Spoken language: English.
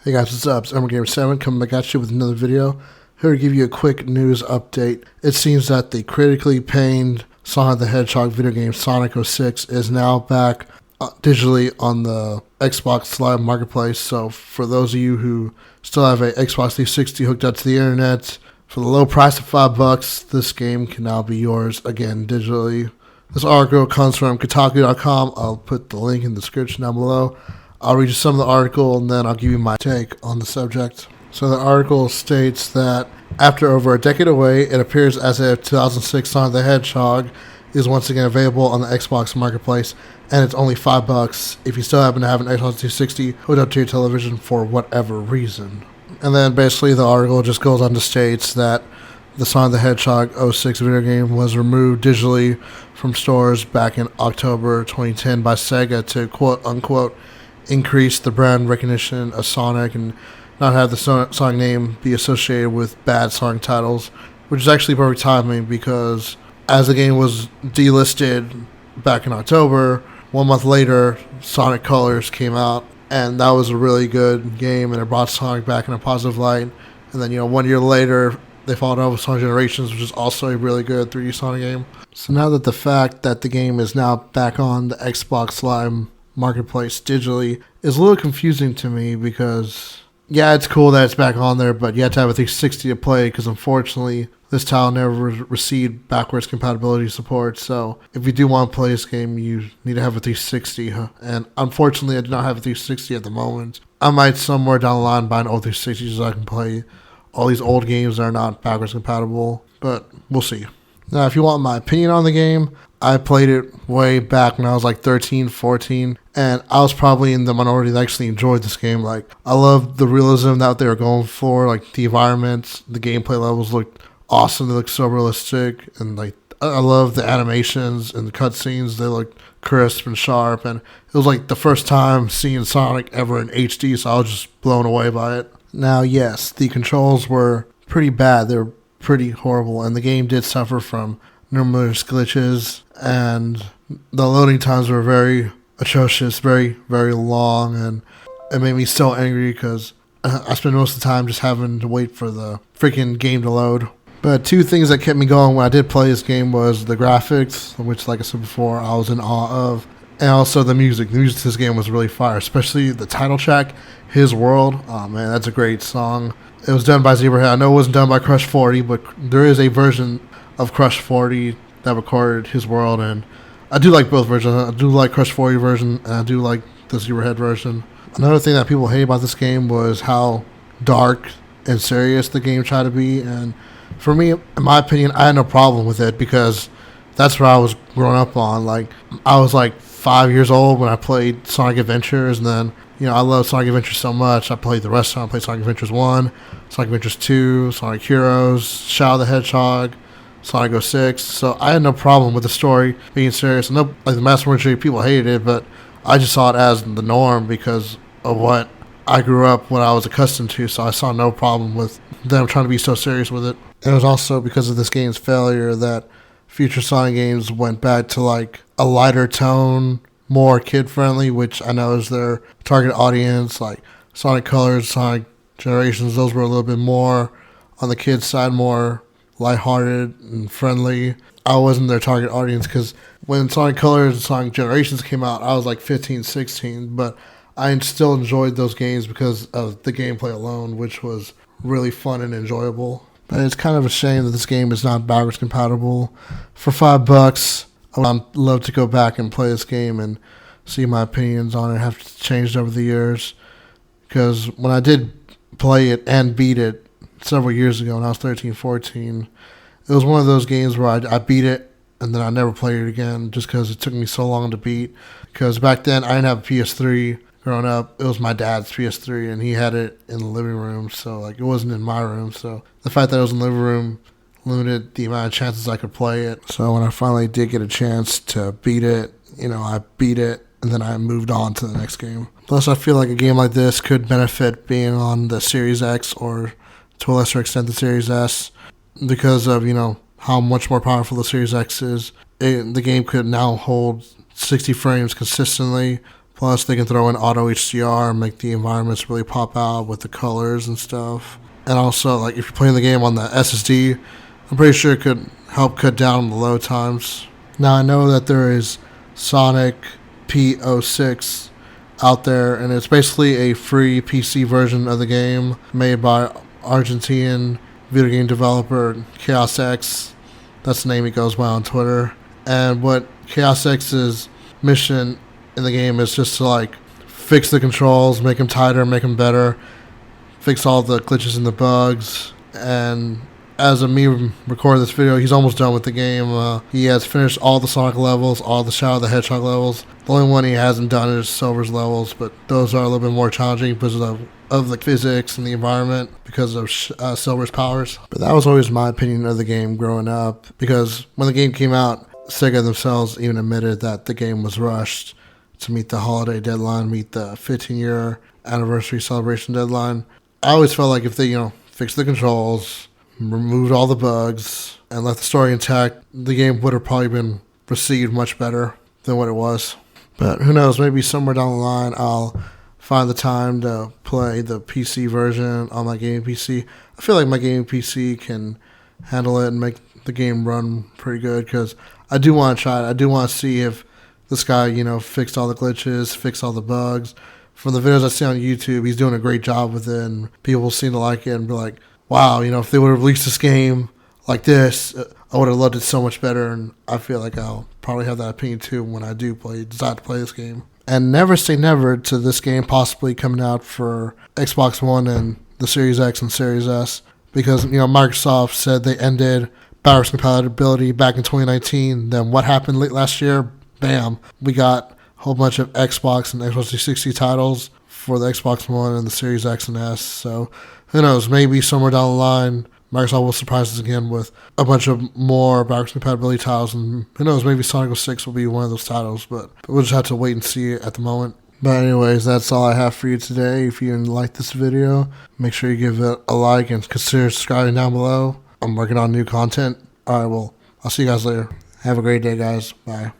Hey guys, what's up? It's EmerGamer7 coming back at you with another video. Here to give you a quick news update. It seems that the critically panned Sonic the Hedgehog video game Sonic 06 is now back digitally on the Xbox Live Marketplace. So for those of you who still have a Xbox 360 hooked up to the internet, for the low price of $5, this game can now be yours again digitally. This article comes from Kotaku.com. I'll put the link in the description down below. I'll read you some of the article and then I'll give you my take on the subject. So the article states that after over a decade away, it appears as if 2006 Sonic the Hedgehog is once again available on the Xbox Marketplace, and it's only $5 if you still happen to have an Xbox 360 hooked up to your television for whatever reason. And then basically the article just goes on to states that the Sonic the Hedgehog 06 video game was removed digitally from stores back in October 2010 by Sega to quote-unquote increase the brand recognition of Sonic and not have the Sonic name be associated with bad Sonic titles, which is actually perfect timing because as the game was delisted back in October, 1 month later, Sonic Colors came out, and that was a really good game, and it brought Sonic back in a positive light. And then, 1 year later, they followed up with Sonic Generations, which is also a really good 3D Sonic game. So now that the fact that the game is now back on the Xbox Live Marketplace digitally is a little confusing to me because, yeah, it's cool that it's back on there, but you have to have a 360 to play because unfortunately this title never received backwards compatibility support. So if you do want to play this game, you need to have a 360. And unfortunately, I do not have a 360 at the moment. I might somewhere down the line buy an old 360 so I can play all these old games that are not backwards compatible, but we'll see. Now, if you want my opinion on the game, I played it way back when I was like 13, 14, and I was probably in the minority that actually enjoyed this game. Like, I loved the realism that they were going for, like the environments, the gameplay levels looked awesome, they looked so realistic, and like I love the animations and the cutscenes, they looked crisp and sharp, and it was like the first time seeing Sonic ever in HD, so I was just blown away by it. Now, yes, the controls were pretty bad, they were pretty horrible, and the game did suffer from numerous glitches, and the loading times were very atrocious, very, very long, and it made me so angry because I spent most of the time just having to wait for the freaking game to load. But two things that kept me going when I did play this game was the graphics, which, like I said before, I was in awe of, and also the music. The music to this game was really fire, especially the title track, His World. Oh man, that's a great song. It was done by Zebrahead. I know it wasn't done by Crush 40, but there is a version of Crush 40 that recorded His World, and I do like both versions. I do like Crush 40 version, and I do like the Zebrahead version. Another thing that people hate about this game was how dark and serious the game tried to be, and for me, in my opinion, I had no problem with it because that's what I was growing up on. Like, I was like 5 years old when I played Sonic Adventures, and then I love Sonic Adventures so much. I played the rest of them. I played Sonic Adventures 1, Sonic Adventures 2, Sonic Heroes, Shadow the Hedgehog, Sonic 06. So I had no problem with the story being serious. I know, like, the Master Warrior people hated it, but I just saw it as the norm because of what I grew up, what I was accustomed to. So I saw no problem with them trying to be so serious with it. And it was also because of this game's failure that future Sonic games went back to like a lighter tone, more kid-friendly, which I know is their target audience. Like Sonic Colors, Sonic Generations, those were a little bit more on the kids' side, more lighthearted and friendly. I wasn't their target audience because when Sonic Colors and Sonic Generations came out, I was like 15, 16, but I still enjoyed those games because of the gameplay alone, which was really fun and enjoyable. But it's kind of a shame that this game is not backwards compatible. For $5, I would love to go back and play this game and see my opinions on it. Have changed over the years because when I did play it and beat it several years ago when I was 13, 14, it was one of those games where I beat it and then I never played it again just because it took me so long to beat. Because back then I didn't have a PS3. Growing up, it was my dad's PS3, and he had it in the living room, so like it wasn't in my room. So the fact that it was in the living room limited the amount of chances I could play it. So when I finally did get a chance to beat it, I beat it, and then I moved on to the next game. Plus, I feel like a game like this could benefit being on the Series X or to a lesser extent the Series S because of, how much more powerful the Series X is. The game could now hold 60 frames consistently, Plus, they can throw in auto HDR and make the environments really pop out with the colors and stuff. And also, like, if you're playing the game on the SSD, I'm pretty sure it could help cut down the load times. Now, I know that there is Sonic P06 out there, and it's basically a free PC version of the game made by Argentine video game developer Chaos X. That's the name he goes by on Twitter. And what Chaos X's mission in the game is just to like fix the controls, make them tighter, make them better, fix all the glitches and the bugs. And as of me recording this video, he's almost done with the game. He has finished all the Sonic levels, all the Shadow the Hedgehog levels. The only one he hasn't done is Silver's levels, but those are a little bit more challenging because of the physics and the environment, because of Silver's powers. But that was always my opinion of the game growing up, because when the game came out, Sega themselves even admitted that the game was rushed to meet the holiday deadline, meet the 15-year anniversary celebration deadline. I always felt like if they, fixed the controls, removed all the bugs, and left the story intact, the game would have probably been received much better than what it was. But who knows, maybe somewhere down the line I'll find the time to play the PC version on my gaming PC. I feel like my gaming PC can handle it and make the game run pretty good, because I do want to try it. I do want to see if this guy, fixed all the glitches, fixed all the bugs. From the videos I see on YouTube, he's doing a great job with it, and people seem to like it and be like, wow, if they would have released this game like this, I would have loved it so much better. And I feel like I'll probably have that opinion too when I do decide to play this game. And never say never to this game possibly coming out for Xbox One and the Series X and Series S, because Microsoft said they ended backwards compatibility back in 2019. Then what happened late last year? Bam, we got a whole bunch of Xbox and Xbox 360 titles for the Xbox One and the Series X and S. So who knows, maybe somewhere down the line Microsoft will surprise us again with a bunch of more backwards compatibility titles, and who knows, maybe Sonic 06 will be one of those titles, but we'll just have to wait and see at the moment. But anyways, that's all I have for you today. If you liked this video, make sure you give it a like and consider subscribing down below. I'm working on new content. Alright, well, I'll see you guys later. Have a great day, guys. Bye.